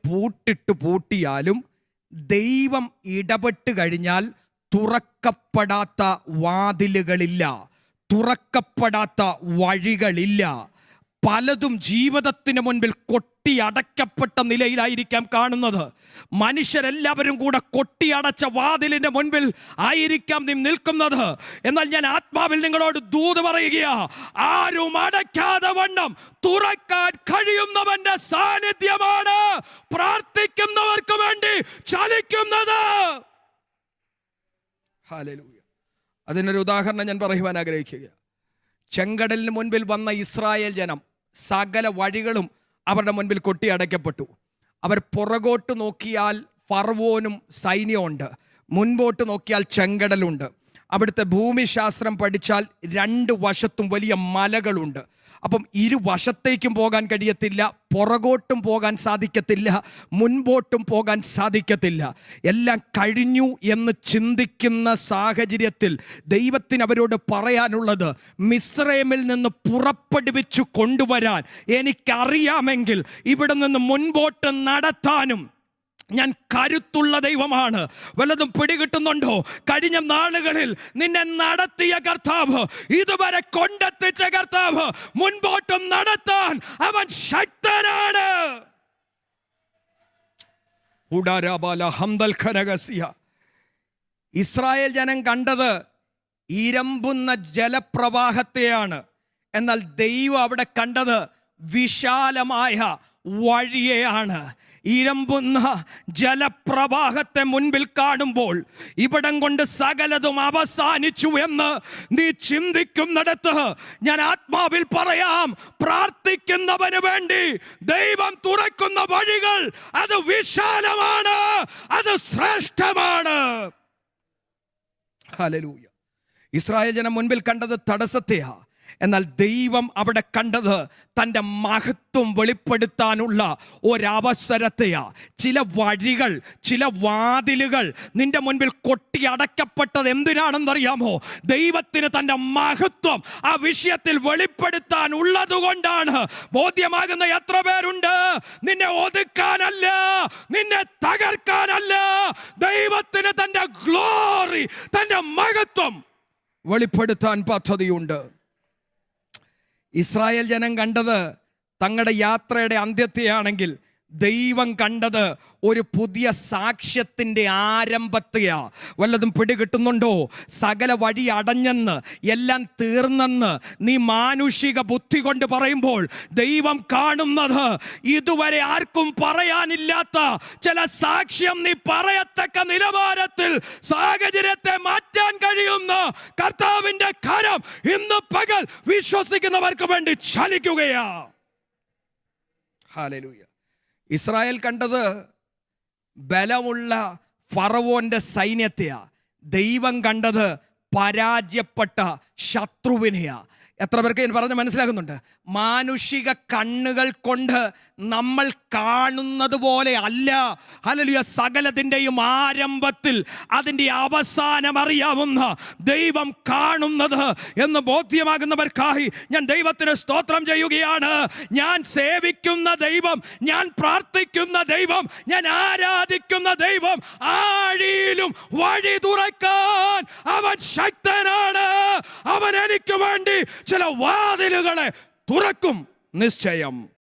പൂട്ടിയാലും ദൈവം ഇടപെട്ട് കഴിഞ്ഞാൽ തുറക്കപ്പെടാത്ത വാതിലുകളില്ല, തുറക്കപ്പെടാത്ത വഴികളില്ല. പലതും ജീവിതത്തിന് മുൻപിൽ കൊട്ടിയടക്കപ്പെട്ട നിലയിലായിരിക്കാം കാണുന്നത്. മനുഷ്യരെല്ലാവരും കൂടെ കൊട്ടിയടച്ച വാതിലിന്റെ മുൻപിൽ ആയിരിക്കാം നീ നിൽക്കുന്നത്. എന്നാൽ ഞാൻ ആത്മാവിൽ നിങ്ങളോട് ദൂത് പറയുകയാ, ആരും അടയ്ക്കാതെ വണ്ണം തുറക്കാൻ കഴിയുന്നവന്റെ സാന്നിധ്യമാണ് പ്രാർത്ഥിക്കുന്നവർക്ക് വേണ്ടി ചലിക്കുന്നത്. ഹല്ലേലൂയ. അതിനൊരു ഉദാഹരണം ഞാൻ പറയുവാൻ ആഗ്രഹിക്കുക. ചെങ്കടലിന് മുൻപിൽ വന്ന ഇസ്രായേൽ ജനം സകല വഴികളും അവരുടെ മുൻപിൽ കൊട്ടിയടയ്ക്കപ്പെട്ടു. അവർ പുറകോട്ട് നോക്കിയാൽ ഫറവോനും സൈന്യമുണ്ട്, മുൻപോട്ട് നോക്കിയാൽ ചെങ്കടലുണ്ട്. അവിടുത്തെ ഭൂമിശാസ്ത്രം പഠിച്ചാൽ രണ്ട് വശത്തും വലിയ മലകളുണ്ട്. അപ്പം ഇരുവശത്തേക്കും പോകാൻ കഴിയത്തില്ല, പുറകോട്ടും പോകാൻ സാധിക്കത്തില്ല, മുൻപോട്ടും പോകാൻ സാധിക്കത്തില്ല. എല്ലാം കഴിഞ്ഞു എന്ന് ചിന്തിക്കുന്ന സാഹചര്യത്തിൽ ദൈവത്തിന് അവരോട് പറയാനുള്ളത്, മിസ്രൈമിൽ നിന്ന് പുറപ്പെടുവിച്ചു കൊണ്ടുവരാൻ എനിക്കറിയാമെങ്കിൽ ഇവിടെ നിന്ന് മുൻപോട്ട് നടത്താനും ഞാൻ കരുത്തുള്ള ദൈവമാണ്. വല്ലതും പിടികിട്ടുന്നുണ്ടോ? കഴിഞ്ഞ നാളുകളിൽ നിന്നെ നടത്തിയ കർത്താവ്, ഇതുവരെ കൊണ്ടെത്തിച്ച കർത്താവ്, മുൻപോട്ടും നടത്താൻ അവൻ ശക്തനാണ്. ഇസ്രായേൽ ജനം കണ്ടത് ഇരമ്പുന്ന ജലപ്രവാഹത്തെയാണ്. എന്നാൽ ദൈവം അവിടെ കണ്ടത് വിശാലമായ വഴിയെയാണ്. ഇരമ്പുന്ന ജലപ്രവാഹത്തെ മുൻപിൽ കാണുമ്പോൾ ഇവിടം കൊണ്ട് സകലതും അവസാനിച്ചു എന്ന് നീ ചിന്തിക്കുന്നിടത്ത് ഞാൻ ആത്മാവിൽ പറയാം, പ്രാർത്ഥിക്കുന്നവന് വേണ്ടി ദൈവം തുറക്കുന്ന വഴികൾ അത് വിശാലമാണ്, അത് ശ്രേഷ്ഠമാണ്. ഹല്ലേലൂയ. ഇസ്രായേൽ ജനം മുൻപിൽ കണ്ടത് തടസ്സത്തെയാ. എന്നാൽ ദൈവം അവിടെ കണ്ടത് തൻ്റെ മഹത്വം വെളിപ്പെടുത്താനുള്ള ഒരവസരത്തെയാ. ചില വഴികൾ, ചില വാതിലുകൾ നിന്റെ മുൻപിൽ കൊട്ടിയടക്കപ്പെട്ടത് എന്തിനാണെന്നറിയാമോ? ദൈവത്തിന് തൻ്റെ മഹത്വം ആ വിഷയത്തിൽ വെളിപ്പെടുത്താൻ ഉള്ളത് കൊണ്ടാണ്. ബോധ്യമാകുന്ന എത്ര പേരുണ്ട്? നിന്നെ ഒതുക്കാനല്ല, നിന്നെ തകർക്കാനല്ല, ദൈവത്തിന് തൻ്റെ ഗ്ലോറി, തൻ്റെ മഹത്വം വെളിപ്പെടുത്താൻ പദ്ധതിയുണ്ട്. ഇസ്രായേൽ ജനം കണ്ടത് തങ്ങളുടെ യാത്രയുടെ അന്ത്യത്തെയാണെങ്കിൽ ദൈവം കണ്ടത് ഒരു പുതിയ സാക്ഷ്യത്തിൻ്റെ ആരംഭത്തെയാ. വല്ലതും പിടികിട്ടുന്നുണ്ടോ? സകല വഴി അടഞ്ഞെന്ന്, എല്ലാം തീർന്നെന്ന് നീ മാനുഷിക ബുദ്ധി കൊണ്ട് പറയുമ്പോൾ ദൈവം കാണുന്നത് ഇതുവരെ ആർക്കും പറയാനില്ലാത്ത ചില സാക്ഷ്യം നീ പറയത്തക്ക നിലവാരത്തിൽ സാഹചര്യത്തെ മാറ്റാൻ കഴിയുന്ന കർത്താവിൻ്റെ കരം ഇന്ന് പകൽ വിശ്വസിക്കുന്നവർക്ക് വേണ്ടി ചലിക്കുകയാ. ഹല്ലേലൂയ. ഇസ്രായേൽ കണ്ടത് ബലമുള്ള ഫറവോന്റെ സൈന്യത്തെയാ. ദൈവം കണ്ടത് പരാജയപ്പെട്ട ശത്രുവിനെയാ. എത്ര പേർക്ക് ഞാൻ പറഞ്ഞ് മനസ്സിലാകുന്നുണ്ട്? മാനുഷിക കണ്ണുകൾ കൊണ്ട് നമ്മൾ കാണുന്നത് പോലെ അല്ല, ഹല്ലേലൂയ, സകലത്തിൻ്റെയും ആരംഭത്തിൽ അതിൻ്റെ അവസാനം അറിയാവുന്ന ദൈവം കാണുന്നത് എന്ന് ബോധ്യമാകുന്നവർക്കായി ഞാൻ ദൈവത്തിന് സ്തോത്രം ചെയ്യുകയാണ്. ഞാൻ സേവിക്കുന്ന ദൈവം, ഞാൻ പ്രാർത്ഥിക്കുന്ന ദൈവം, ഞാൻ ആരാധിക്കുന്ന ദൈവം ആഴിയിലും വഴി തുറക്കാൻ അവൻ ശക്തനാണ്. അവൻ എനിക്ക് വേണ്ടി ചില വാതിലുകളെ തുറക്കും നിശ്ചയം.